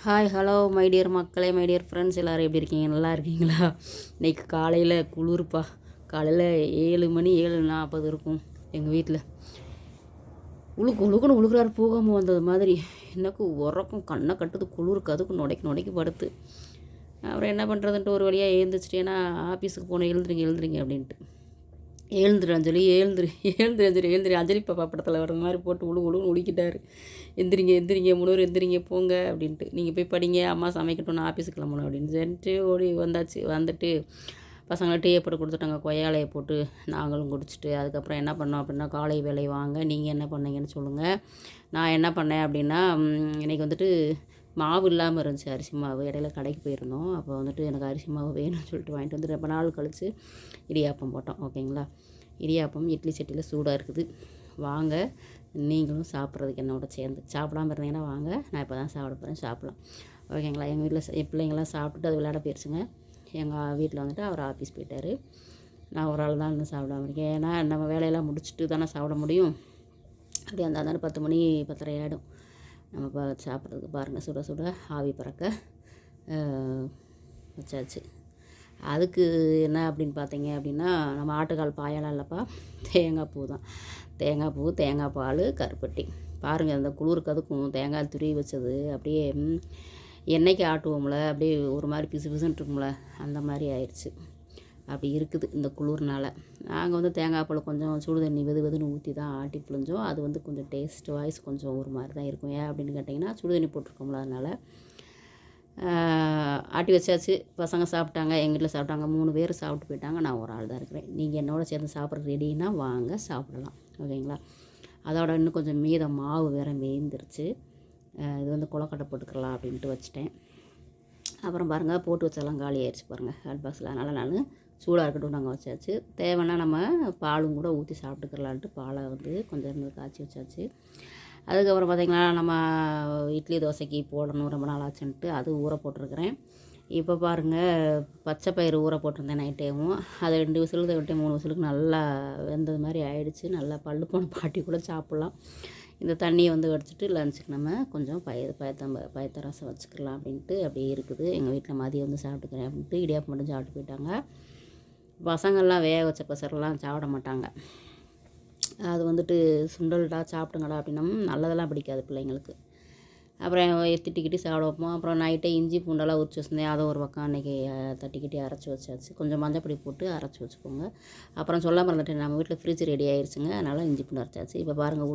Hi hello my dear மக்களே, my dear friends, எல்லோரும் எப்படி இருக்கீங்க? நல்லா இருக்கீங்களா? இன்றைக்கி காலையில் குளிர்ப்பா. காலையில் 7 மணி 7:40 இருக்கும். எங்கள் வீட்டில் உழுக்குன்னு உழுக்குறாரு, பூகாமல் வந்தது மாதிரி. எனக்கு உறக்கம் கண்ணை கட்டுது, குளிருக்கு அதுக்கு நுடைக்கு படுத்து. அப்புறம் என்ன பண்ணுறதுன்ட்டு ஒரு வழியாக எழுந்திரிச்சிட்டு, ஏன்னா ஆஃபீஸுக்கு போகணும், எழுந்துருங்க அப்படின்ட்டு. எழுந்துரு அஞ்சலி, எழுந்துரு அஞ்சலி பாப்பா படத்தில் வர்றது மாதிரி போட்டு உழுன்னு உழுக்கிட்டாரு. எந்திரிங்க முன்னூறு எந்திரிங்க போங்க அப்படின்ட்டு. நீங்கள் போய் படிங்க, அம்மா சமைக்கட்டும், நான் ஆஃபீஸுக்கு கிளம்பணும் அப்படின்னு சொல்லிட்டு ஓடி வந்தாச்சு. வந்துட்டு பசங்களை டீயை போட்டு கொடுத்துட்டாங்க, கொய்யாலையை போட்டு நாங்களும் குடிச்சிட்டு. அதுக்கப்புறம் என்ன பண்ணோம் அப்படின்னா, காலை வேலை வாங்க, நீங்கள் என்ன பண்ணீங்கன்னு சொல்லுங்கள். நான் என்ன பண்ணேன் அப்படின்னா, இன்றைக்கி வந்துட்டு மாவு இல்லாமல் இருந்துச்சு, அரிசி மாவு. இடையில கடைக்கு போயிருந்தோம். அப்போ வந்துட்டு எனக்கு அரிசி மாவு வேணும்னு சொல்லிட்டு வாங்கிட்டு வந்து ரொம்ப நாள் கழித்து இடியாப்பம் போட்டோம். ஓகேங்களா? இடியாப்பம் இட்லி சட்டியில் சூடாக இருக்குது. வாங்க நீங்களும் சாப்பிட்றதுக்கு என்னோட சேர்ந்து. சாப்பிடாமல் இருந்தீங்கன்னா வாங்க, நான் இப்போ தான் சாப்பிட போகிறேன், சாப்பிட்லாம். ஓகேங்களா? எங்கள் வீட்டில் என் பிள்ளைங்களாம் சாப்பிட்டுட்டு அது விளையாட போயிடுச்சுங்க. எங்கள் வீட்டில் வந்துட்டு அவர் ஆஃபீஸ் போயிட்டார். நான் ஒரு ஆள் தான் இன்னும் சாப்பிடாம இருக்கேன். ஏன்னா நம்ம வேலையெல்லாம் முடிச்சுட்டு தானே சாப்பிட முடியும். அப்படியே அந்த 10 மணி 10:30 ஆகிடும் நம்ம சாப்பிட்றதுக்கு. பாருங்கள், சுட சுட ஆவி பறக்க வச்சாச்சு. அதுக்கு என்ன அப்படின்னு பார்த்தீங்க அப்படின்னா, நம்ம ஆட்டுக்கால் பாயெல்லாம் இல்லைப்பா, தேங்காய் பூ தான். தேங்காய் பூ, தேங்காய் பால், கருப்பட்டி. பாருங்கள், அந்த குளிருக்கு அதுக்கும் தேங்காய் துருவி வச்சது அப்படியே எண்ணெய்க்கு ஆட்டுவோம்ல, அப்படியே ஒரு மாதிரி பிசு பிசுன்னு இருக்கும்ல, அந்த மாதிரி ஆயிடுச்சு. அப்படி இருக்குது இந்த குளிர்னால். நாங்கள் வந்து தேங்காய் பால் கொஞ்சம் சுடு தண்ணி வெதுன்னு ஊற்றி தான் ஆட்டி புழிஞ்சோம். அது வந்து கொஞ்சம் டேஸ்ட் வாய்ஸ் கொஞ்சம் ஒரு மாதிரி தான் இருக்கும். ஏன் அப்படின்னு கேட்டிங்கன்னா, சுடு தண்ணி போட்டிருக்கோம்ல, அதனால். ஆட்டி வச்சாச்சு. பசங்க சாப்பிட்டாங்க, எங்கள் வீட்டில் சாப்பிட்டாங்க. 3 பேர் சாப்பிட்டு போயிட்டாங்க. நான் ஒரு ஆள் தான் இருக்கிறேன். நீங்கள் என்னோட சேர்ந்து சாப்பிட்ற ரெடின்னா வாங்க சாப்பிடலாம். ஓகேங்களா? அதோட இன்னும் கொஞ்சம் மீத மாவு வேறு மேய்ந்துருச்சு. இது வந்து கொலக்கட்டை போட்டுக்கலாம் அப்படின்ட்டு வச்சுட்டேன். அப்புறம் பாருங்கள், போட்டு வச்செல்லாம் காலி ஆயிடுச்சு பாருங்கள் ஹாட் பாக்ஸில். அதனால் நான் சூடாக இருக்கட்டும் நாங்கள் வச்சாச்சு. தேவைன்னா நம்ம பாலும் கூட ஊற்றி சாப்பிட்டுக்கலான்ட்டு பாலை வந்து கொஞ்சம் காய்ச்சி வச்சாச்சு. அதுக்கப்புறம் பார்த்திங்கன்னா, நம்ம இட்லி தோசைக்கு போடணும், ரொம்ப நாள் ஆச்சுன்ட்டு அது ஊற போட்டிருக்கிறேன். இப்போ பாருங்கள், பச்சை பயிறு ஊற போட்டிருந்தேன் நைட்டேவும். அதை 2 விசிலுக்கு விட்டு 3 விசிலுக்கு நல்லா வெந்தது மாதிரி ஆயிடுச்சு. நல்லா பல்லு போன பாட்டி கூட சாப்பிட்லாம். இந்த தண்ணியை வந்து வடிச்சிட்டு லஞ்சுக்கு நம்ம கொஞ்சம் பயத்த ரசம் வச்சுக்கலாம் அப்படின்ட்டு அப்படியே இருக்குது. எங்கள் வீட்டில் மதியம் வந்து சாப்பிட்டுக்கிறேன் அப்படின்ட்டு இடியாப்பம் மட்டும் சாப்பிட்டு போயிட்டாங்க. பசங்கள்லாம் வேக வச்ச பசரெல்லாம் சாப்பிட மாட்டாங்க. அது வந்துட்டு சுண்டல்டா சாப்பிட்டுங்கடா அப்படின்னா நல்லதெல்லாம் பிடிக்காது பிள்ளைங்களுக்கு. அப்புறம் திட்டிக்கிட்டி சாப்பிட வைப்போம். அப்புறம் நைட்டே இஞ்சி பூண்டெல்லாம் உரிச்சு வச்சுருந்தேன், அதை ஒரு பக்கம் அன்றைக்கி தட்டிக்கிட்டி அரைச்சி வச்சாச்சு. கொஞ்சம் மஞ்சப்பொடி போட்டு அரைச்சி வச்சுக்கோங்க. அப்புறம் சொல்ல மறந்துட்டேன், நம்ம வீட்டில் ஃப்ரிட்ஜ் ரெடி ஆயிடுச்சுங்க, அதனால் இஞ்சி பூண்டு அரைச்சாச்சு. இப்போ பாருங்கள்,